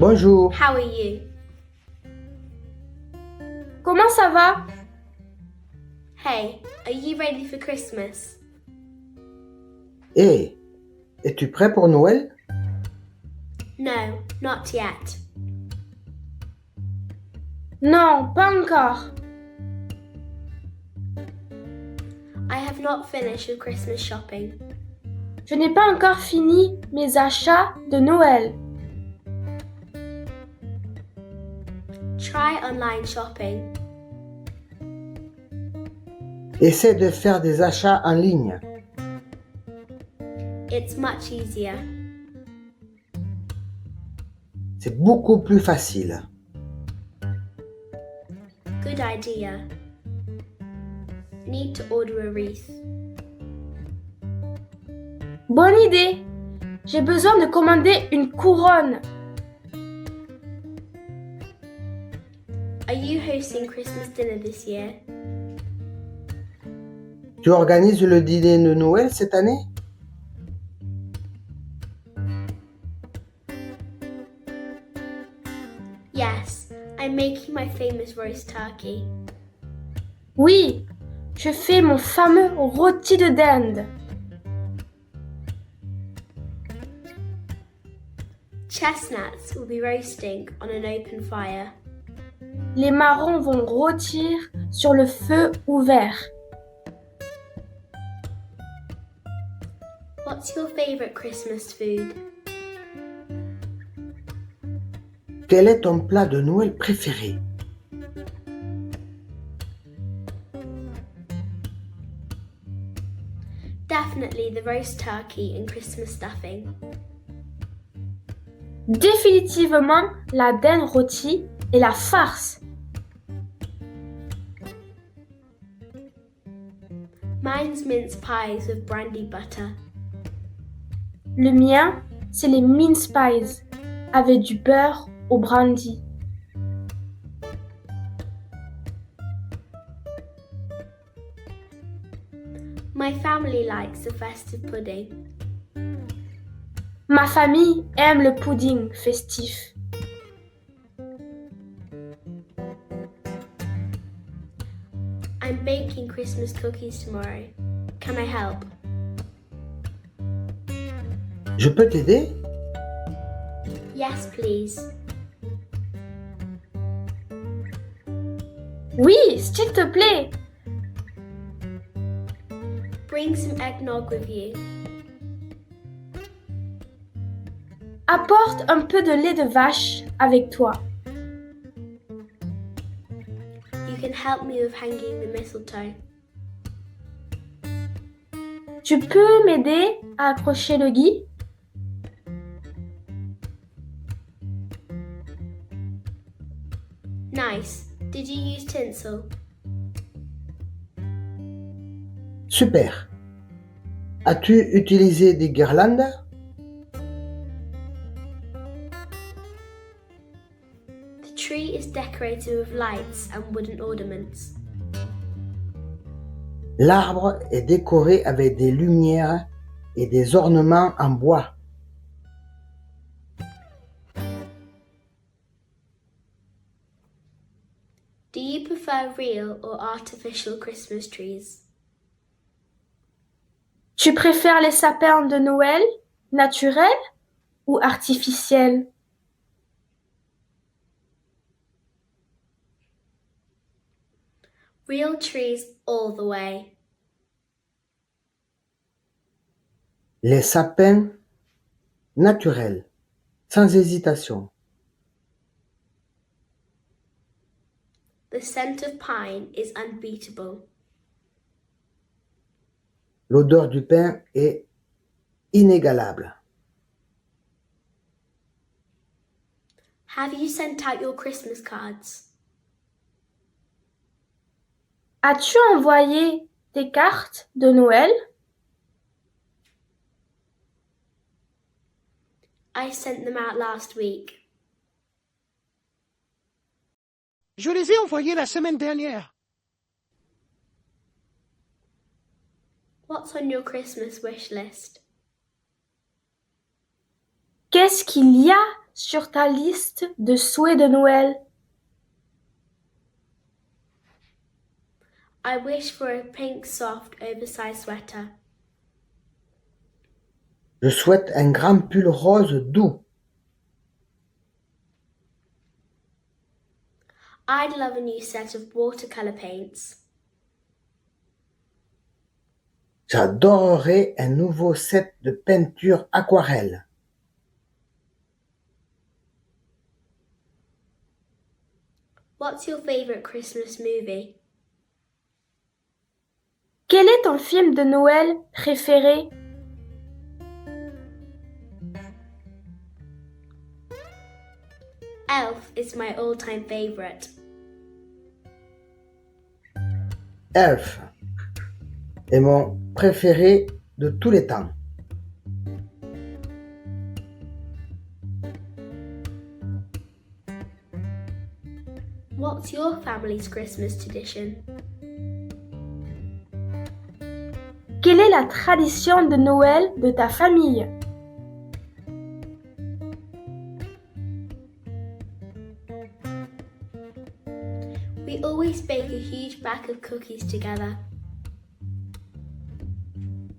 Bonjour. How are you? Comment ça va? Hey, are you ready for Christmas? Hé, es-tu prêt pour Noël? No, not yet. Non, pas encore. I have not finished with Christmas shopping. Je n'ai pas encore fini mes achats de Noël. Try online shopping. Essaie de faire des achats en ligne. It's much easier. C'est beaucoup plus facile. Good idea. Need to order a wreath. Bonne idée. J'ai besoin de commander une couronne. Are you hosting Christmas dinner this year? Tu organises le dîner de Noël cette année? Yes, I'm making my famous roast turkey. Oui, je fais mon fameux rôti de dinde. Chestnuts will be roasting on an open fire. Les marrons vont rôtir sur le feu ouvert. What's your favorite Christmas food? Quel est ton plat de Noël préféré? Definitely the roast turkey and Christmas stuffing. Définitivement la dinde rôtie et la farce. Mine's mince pies with brandy butter. Le mien, c'est les mince pies avec du beurre au brandy. My family likes the festive pudding. Ma famille aime le pudding festif. I'm baking Christmas cookies tomorrow. Can I help? Je peux t'aider? Yes, please. Oui, s'il te plaît. Bring some eggnog with you. Apporte un peu de lait de vache avec toi. You can help me with hanging the mistletoe. Tu peux m'aider à accrocher le gui? Nice. Did you use tinsel? Super. As-tu utilisé des guirlandes? The tree is decorated with lights and wooden ornaments. L'arbre est décoré avec des lumières et des ornements en bois. Do you prefer real or artificial Christmas trees? Tu préfères les sapins de Noël naturels ou artificiels? Real trees all the way. Les sapins naturels, sans hésitation. The scent of pine is unbeatable. L'odeur du pin est inégalable. Have you sent out your Christmas cards? As-tu envoyé tes cartes de Noël? I sent them out last week. Je les ai envoyés la semaine dernière. What's on your Christmas wish list? Qu'est-ce qu'il y a sur ta liste de souhaits de Noël? I wish for a pink, soft, oversized sweater. Je souhaite un grand pull rose doux. I'd love a new set of watercolor paints. J'adorerais un nouveau set de peinture aquarelle. What's your favorite Christmas movie? Quel est ton film de Noël préféré? Elf is my all-time favorite. Elf est mon préféré de tous les temps. What's your family's Christmas tradition? Quelle est la tradition de Noël de ta famille? We always bake a huge bag of cookies together.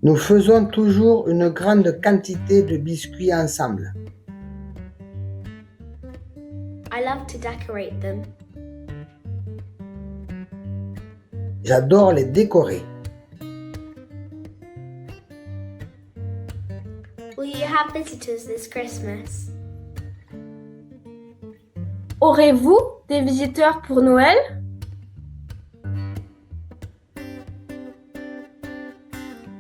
Nous faisons toujours une grande quantité de biscuits ensemble. I love to decorate them. J'adore les décorer. Will you have visitors this Christmas? Aurez-vous des visiteurs pour Noël?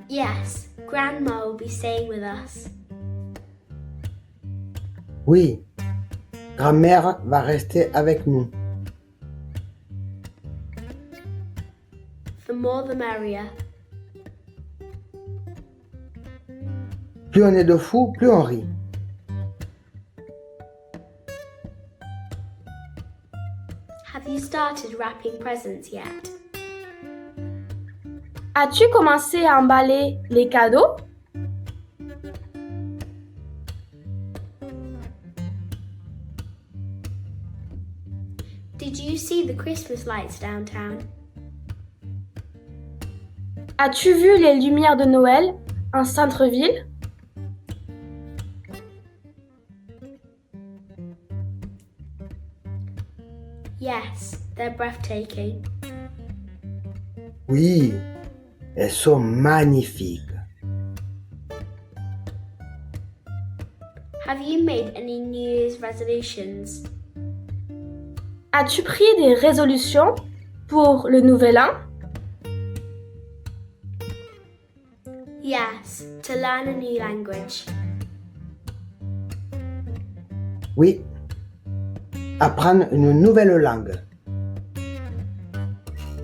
Yes, Grandma will be staying with us. Oui, grand-mère va rester avec nous. The more the merrier. Plus on est de fous, plus on rit. Have you started wrapping presents yet? As-tu commencé à emballer les cadeaux? Did you see the Christmas lights downtown? As-tu vu les lumières de Noël en centre-ville? Yes, they're breathtaking. Oui, elles sont magnifiques. Have you made any New Year's resolutions? As-tu pris des résolutions pour le nouvel an? Yes, to learn a new language. Oui, apprendre une nouvelle langue.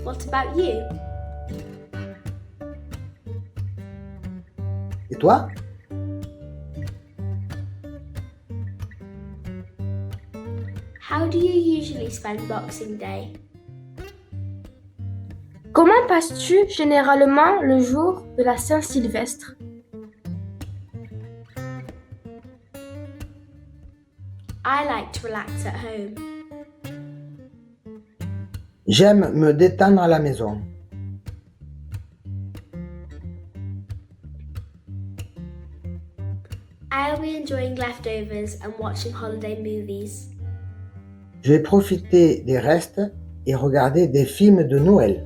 What about you? Et toi? How do you usually spend Boxing Day? Comment passes-tu généralement le jour de la Saint-Sylvestre? I like to relax at home. J'aime me détendre à la maison. I'll be enjoying leftovers and watching holiday movies. Je vais profiter des restes et regarder des films de Noël.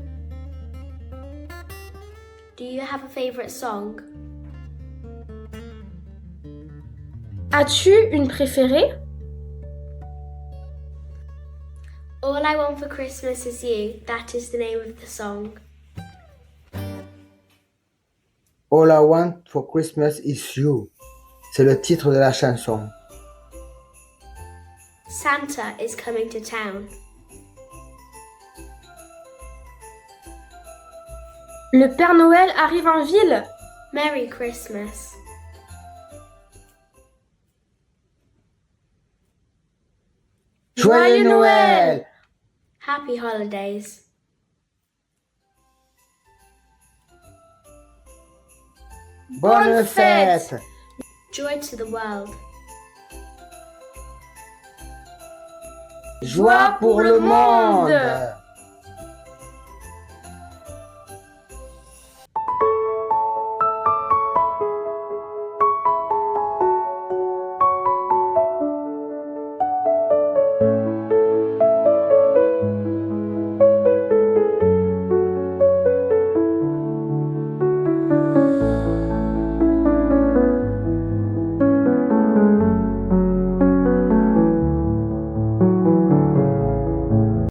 Do you have a favorite song? As-tu une préférée? All I Want for Christmas Is You, that is the name of the song. All I Want for Christmas is You. C'est le titre de la chanson. Santa is coming to town. Le Père Noël arrive en ville. Merry Christmas. Joyeux Noël! Happy holidays. Bonne fête! Joy to the world. Joie pour le monde.